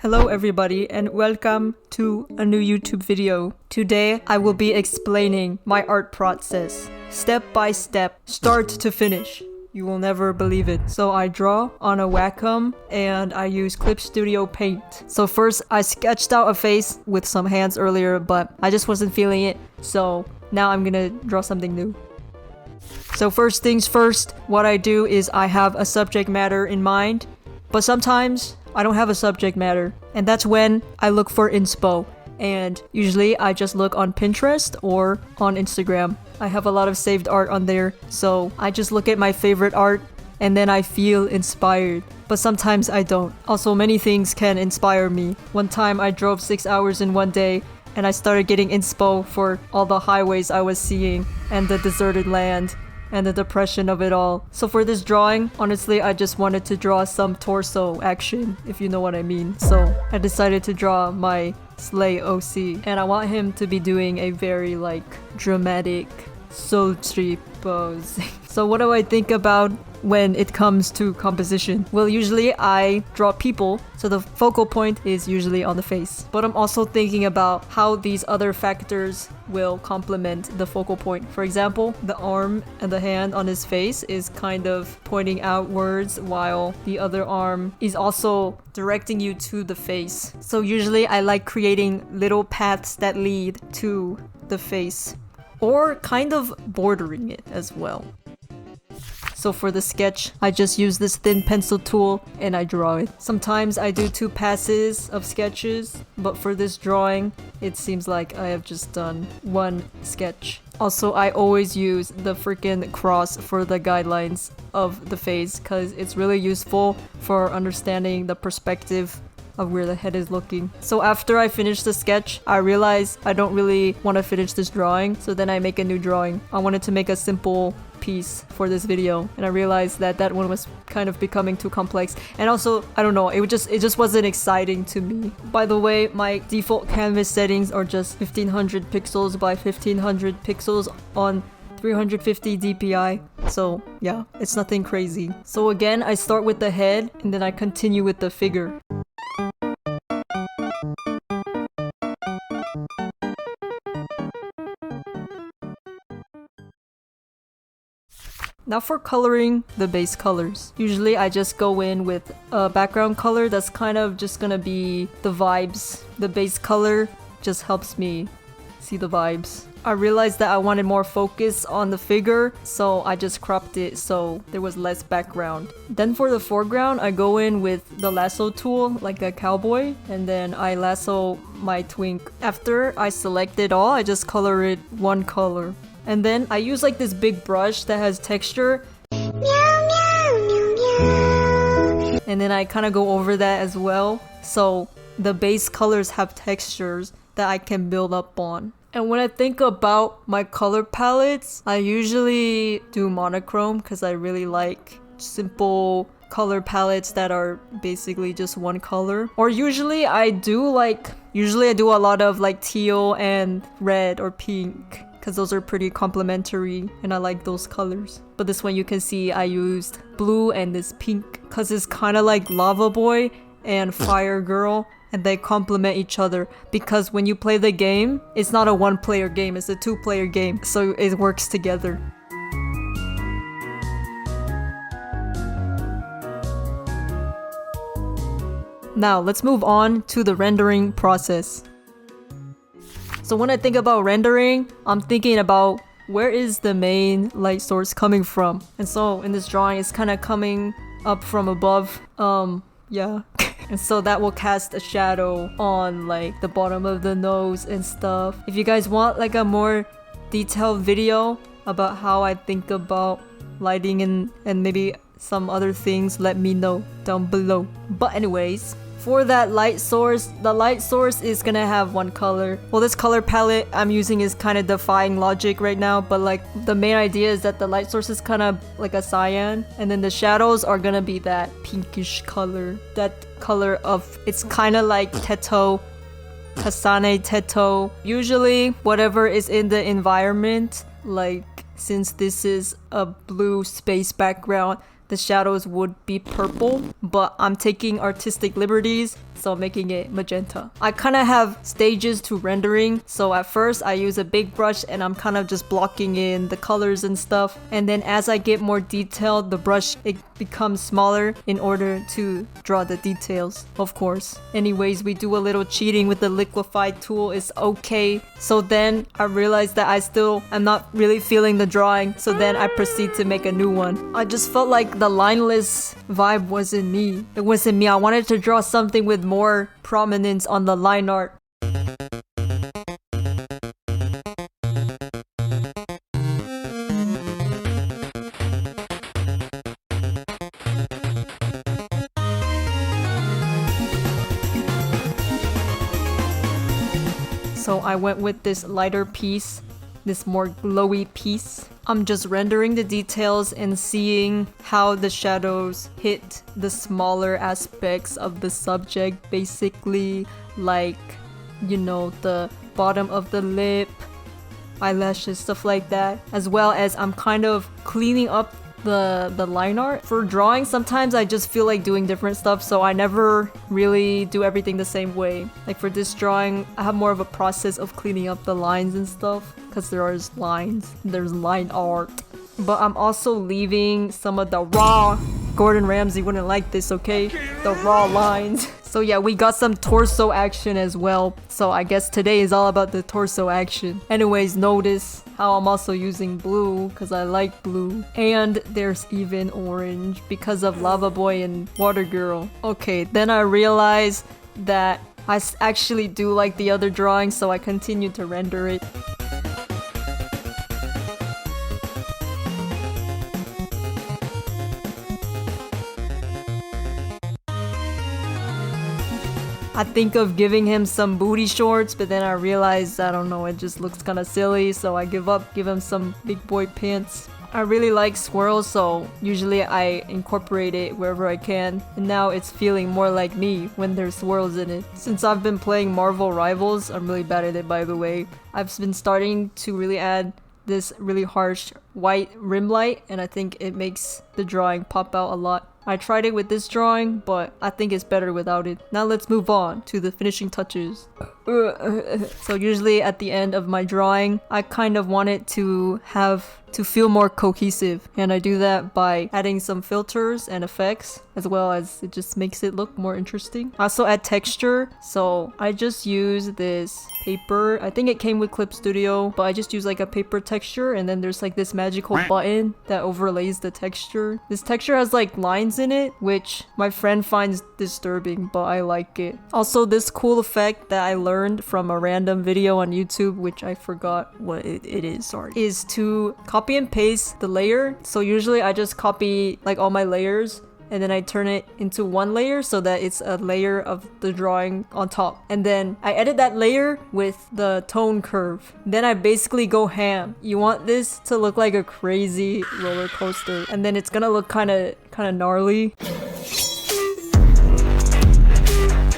Hello everybody and welcome to a new YouTube video. Today I will be explaining my art process, step by step, start to finish. You will never believe it. So I draw on a Wacom and I use Clip Studio Paint. So first I sketched out a face with some hands earlier, but I just wasn't feeling it. So now I'm gonna draw something new. So first things first, what I do is I have a subject matter in mind, but sometimes I don't have a subject matter, and that's when I look for inspo. And usually I just look on Pinterest or on Instagram. I have a lot of saved art on there, so I just look at my favorite art and then I feel inspired. But sometimes I don't. Also, many things can inspire me. One time I drove 6 hours in one day and I started getting inspo for all the highways I was seeing and the deserted land and the depression of it all. So for this drawing, honestly, I just wanted to draw some torso action, if you know what I mean. So I decided to draw my Slay OC, and I want him to be doing a very dramatic soul trip pose. So what do I think about when it comes to composition? Well, usually I draw people, so the focal point is usually on the face. But I'm also thinking about how these other factors will complement the focal point. For example, the arm and the hand on his face is kind of pointing outwards while the other arm is also directing you to the face. So usually I like creating little paths that lead to the face, or kind of bordering it as well. So for the sketch, I just use this thin pencil tool and I draw it. Sometimes I do 2 passes of sketches, but for this drawing, it seems like I have just done 1 sketch. Also, I always use the freaking cross for the guidelines of the face because it's really useful for understanding the perspective of where the head is looking. So after I finish the sketch, I realize I don't really want to finish this drawing, so then I make a new drawing. I wanted to make a simple piece for this video, and I realized that that one was kind of becoming too complex, and also I don't know, it just wasn't exciting to me. By the way, my default canvas settings are just 1500 pixels by 1500 pixels on 350 dpi, so yeah, it's nothing crazy. So again, I start with the head and then I continue with the figure. Now for coloring the base colors. Usually I just go in with a background color that's kind of just gonna be the vibes. The base color just helps me see the vibes. I realized that I wanted more focus on the figure, so I just cropped it so there was less background. Then for the foreground, I go in with the lasso tool like a cowboy, and then I lasso my twink. After I select it all, I just color it one color. And then I use this big brush that has texture. Meow, meow, meow, meow. And then I kind of go over that as well. So the base colors have textures that I can build up on. And when I think about my color palettes, I usually do monochrome because I really like simple color palettes that are basically just one color. Or usually I do a lot of teal and red or pink, because those are pretty complementary and I like those colors. But this one you can see I used blue and this pink because it's kind of like Lava Boy and Fire Girl, and they complement each other because when you play the game, it's not a 1-player game, it's a 2-player game, so it works together. Now let's move on to the rendering process. So when I think about rendering, I'm thinking about where is the main light source coming from. And so in this drawing, it's kind of coming up from above. Yeah. And so that will cast a shadow on the bottom of the nose and stuff. If you guys want a more detailed video about how I think about lighting and maybe some other things, let me know down below. But anyways, for that light source, the light source is gonna have one color. Well, this color palette I'm using is kind of defying logic right now, but the main idea is that the light source is kind of like a cyan, and then the shadows are gonna be that pinkish color. That color of, it's kind of like Teto, Kasane Teto. Usually whatever is in the environment, since this is a blue space background, the shadows would be purple, but I'm taking artistic liberties so making it magenta. I kind of have stages to rendering, so at first I use a big brush and I'm kind of just blocking in the colors and stuff, and then as I get more detailed, the brush it becomes smaller in order to draw the details, of course. Anyways, we do a little cheating with the liquify tool, it's okay. So then I realized that I still am not really feeling the drawing, so then I proceed to make a new one. I just felt like the lineless vibe wasn't me. It wasn't me. I wanted to draw something with more prominence on the line art. So I went with this lighter piece, this more glowy piece. I'm just rendering the details and seeing how the shadows hit the smaller aspects of the subject, basically like, you know, the bottom of the lip, eyelashes, stuff like that. As well as I'm kind of cleaning up the line art. For drawing, sometimes I just feel like doing different stuff, so I never really do everything the same way. Like for this drawing, I have more of a process of cleaning up the lines and stuff, because there's lines, there's line art. But I'm also leaving some of the raw, Gordon Ramsay wouldn't like this, okay? The raw lines. So yeah, we got some torso action as well. So I guess today is all about the torso action. Anyways, notice how I'm also using blue because I like blue. And there's even orange because of Lava Boy and Water Girl. Okay, then I realized that I actually do like the other drawing, so I continue to render it. I think of giving him some booty shorts, but then I realized, I don't know, it just looks kind of silly, so I give up, give him some big boy pants. I really like squirrels, so usually I incorporate it wherever I can, and now it's feeling more like me when there's swirls in it. Since I've been playing Marvel Rivals, I'm really bad at it by the way, I've been starting to really add this really harsh white rim light, and I think it makes the drawing pop out a lot. I tried it with this drawing, but I think it's better without it. Now let's move on to the finishing touches. So usually at the end of my drawing, I kind of want it to feel more cohesive, and I do that by adding some filters and effects, as well as it just makes it look more interesting. I also add texture, so I just use this paper. I think it came with Clip Studio, but I just use like a paper texture, and then there's like this magical button that overlays the texture. This texture has like lines in it, which my friend finds disturbing, but I like it. Also, this cool effect that I learned from a random video on YouTube, which I forgot what it is, sorry, is to copy and paste the layer. So usually I just copy like all my layers, and then I turn it into one layer so that it's a layer of the drawing on top. And then I edit that layer with the tone curve. Then I basically go ham. You want this to look like a crazy roller coaster, and then it's gonna look kind of gnarly.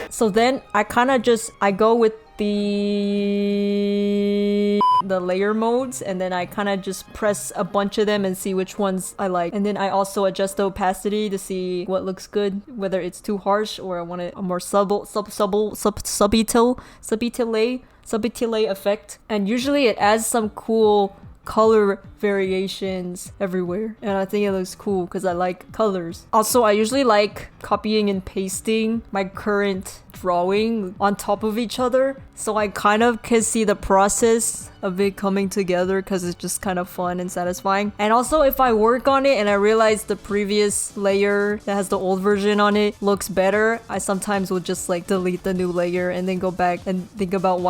So then I go with the layer modes, and then I kind of just press a bunch of them and see which ones I like. And then I also adjust the opacity to see what looks good, whether it's too harsh or I want it a more subtle effect. And usually it adds some cool color variations everywhere, and I think it looks cool because I like colors. Also, I usually like copying and pasting my current drawing on top of each other, so I kind of can see the process of it coming together because it's just kind of fun and satisfying. And also, if I work on it and I realize the previous layer that has the old version on it looks better, I sometimes will just like delete the new layer and then go back and think about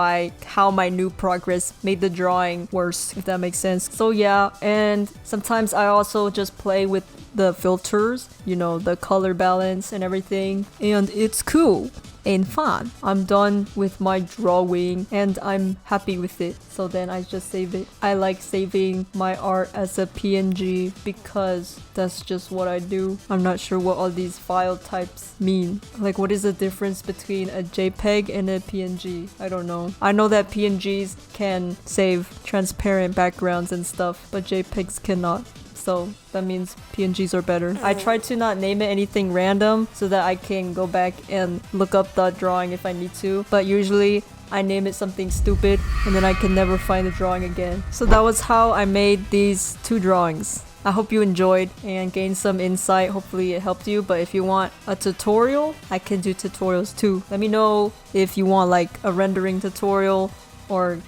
how my new progress made the drawing worse, if that makes sense. So yeah, and sometimes I also just play with the filters, you know, the color balance and everything, and it's cool and fun. I'm done with my drawing and I'm happy with it, so then I just save it. I like saving my art as a PNG because that's just what I do. I'm not sure what all these file types mean. Like, what is the difference between a JPEG and a PNG? I don't know. I know that PNGs can save transparent backgrounds and stuff, but JPEGs cannot. so that means PNGs are better. I try to not name it anything random so that I can go back and look up the drawing if I need to, but usually I name it something stupid and then I can never find the drawing again. So that was how I made these 2 drawings. I hope you enjoyed and gained some insight. Hopefully it helped you, but if you want a tutorial, I can do tutorials too. Let me know if you want like a rendering tutorial or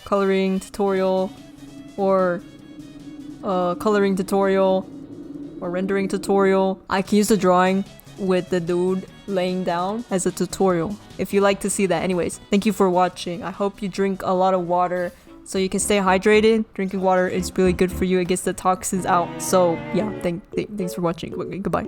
coloring tutorial or coloring tutorial or rendering tutorial. I can use the drawing with the dude laying down as a tutorial if you like to see that. Anyways, thank you for watching. I hope you drink a lot of water so you can stay hydrated. Drinking water is really good for you. It gets the toxins out. So yeah, thanks for watching. Goodbye.